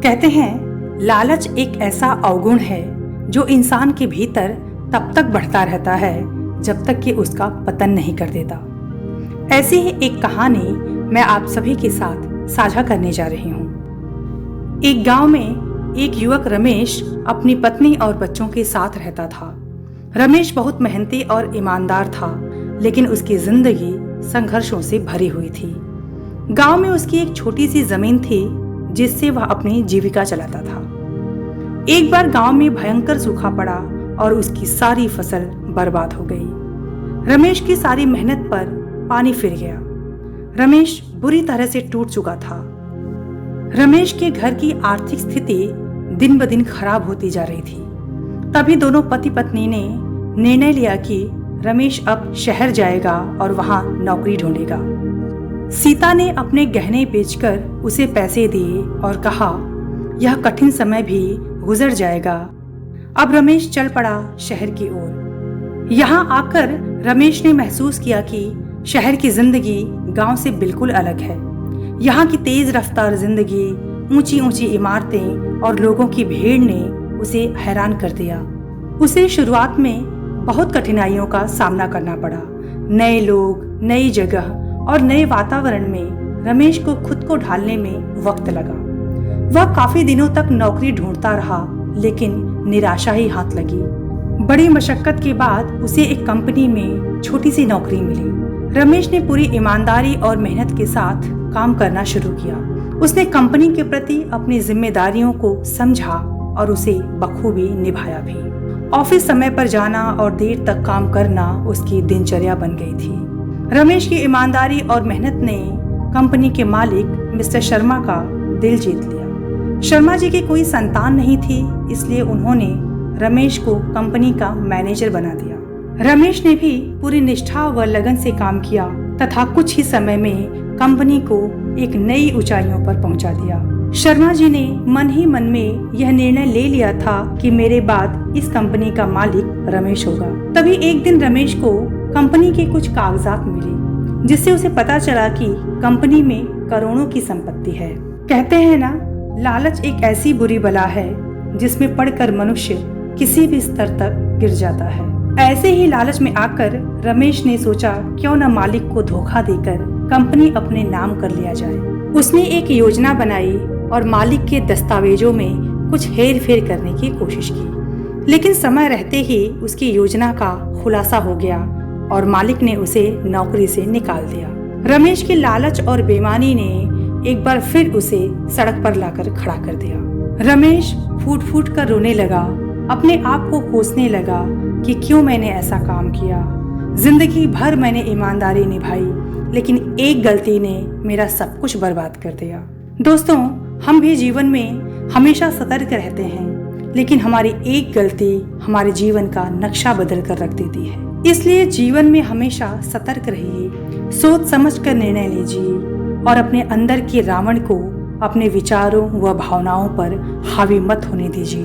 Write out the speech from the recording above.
कहते हैं लालच एक ऐसा अवगुण है जो इंसान के भीतर तब तक बढ़ता रहता है जब तक कि उसका पतन नहीं कर देता। ऐसी ही एक कहानी मैं आप सभी के साथ साझा करने जा रही हूँ। एक गांव में एक युवक रमेश अपनी पत्नी और बच्चों के साथ रहता था। रमेश बहुत मेहनती और ईमानदार था, लेकिन उसकी जिंदगी संघर्षों से भरी हुई थी। गांव में उसकी एक छोटी सी जमीन थी जिससे वह अपनी जीविका चलाता था। एक बार गांव में भयंकर सूखा पड़ा और उसकी सारी फसल बर्बाद हो गई। रमेश की सारी मेहनत पर पानी फिर गया। रमेश बुरी तरह से टूट चुका था। रमेश के घर की आर्थिक स्थिति दिन ब दिन खराब होती जा रही थी। तभी दोनों पति पत्नी ने निर्णय लिया कि रमेश अब शहर जाएगा और वहां नौकरी ढूंढेगा। सीता ने अपने गहने बेचकर उसे पैसे दिए और कहा, यह कठिन समय भी गुजर जाएगा। अब रमेश चल पड़ा शहर की ओर। यहाँ आकर रमेश ने महसूस किया कि शहर की जिंदगी गांव से बिल्कुल अलग है। यहाँ की तेज रफ्तार जिंदगी, ऊंची ऊंची इमारतें और लोगों की भीड़ ने उसे हैरान कर दिया। उसे शुरुआत में बहुत कठिनाइयों का सामना करना पड़ा। नए लोग, नई जगह और नए वातावरण में रमेश को खुद को ढालने में वक्त लगा। वह काफी दिनों तक नौकरी ढूंढता रहा, लेकिन निराशा ही हाथ लगी। बड़ी मशक्कत के बाद उसे एक कंपनी में छोटी सी नौकरी मिली। रमेश ने पूरी ईमानदारी और मेहनत के साथ काम करना शुरू किया। उसने कंपनी के प्रति अपनी जिम्मेदारियों को समझा और उसे बखूबी निभाया भी। ऑफिस समय पर जाना और देर तक काम करना उसकी दिनचर्या बन गई थी। रमेश की ईमानदारी और मेहनत ने कंपनी के मालिक मिस्टर शर्मा का दिल जीत लिया। शर्मा जी की कोई संतान नहीं थी, इसलिए उन्होंने रमेश को कंपनी का मैनेजर बना दिया। रमेश ने भी पूरी निष्ठा व लगन से काम किया तथा कुछ ही समय में कंपनी को एक नई ऊंचाइयों पर पहुंचा दिया। शर्मा जी ने मन ही मन में यह निर्णय ले लिया था कि मेरे बाद इस कंपनी का मालिक रमेश होगा। तभी एक दिन रमेश को कंपनी के कुछ कागजात मिले, जिससे उसे पता चला कि कंपनी में करोड़ों की संपत्ति है। कहते हैं ना, लालच एक ऐसी बुरी बला है जिसमें पड़कर मनुष्य किसी भी स्तर तक गिर जाता है। ऐसे ही लालच में आकर रमेश ने सोचा, क्यों न मालिक को धोखा देकर कंपनी अपने नाम कर लिया जाए। उसने एक योजना बनाई और मालिक के दस्तावेजों में कुछ हेर फेर करने की कोशिश की, लेकिन समय रहते ही उसकी योजना का खुलासा हो गया और मालिक ने उसे नौकरी से निकाल दिया। रमेश की लालच और बेईमानी ने एक बार फिर उसे सड़क पर लाकर खड़ा कर दिया। रमेश फूट फूट कर रोने लगा, अपने आप को कोसने लगा कि क्यों मैंने ऐसा काम किया। जिंदगी भर मैंने ईमानदारी निभाई, लेकिन एक गलती ने मेरा सब कुछ बर्बाद कर दिया। दोस्तों, हम भी जीवन में हमेशा सतर्क रहते हैं, लेकिन हमारी एक गलती हमारे जीवन का नक्शा बदल कर रख देती है। इसलिए जीवन में हमेशा सतर्क रहिए, सोच समझ कर निर्णय लीजिए और अपने अंदर के रावण को अपने विचारों व भावनाओं पर हावी मत होने दीजिए।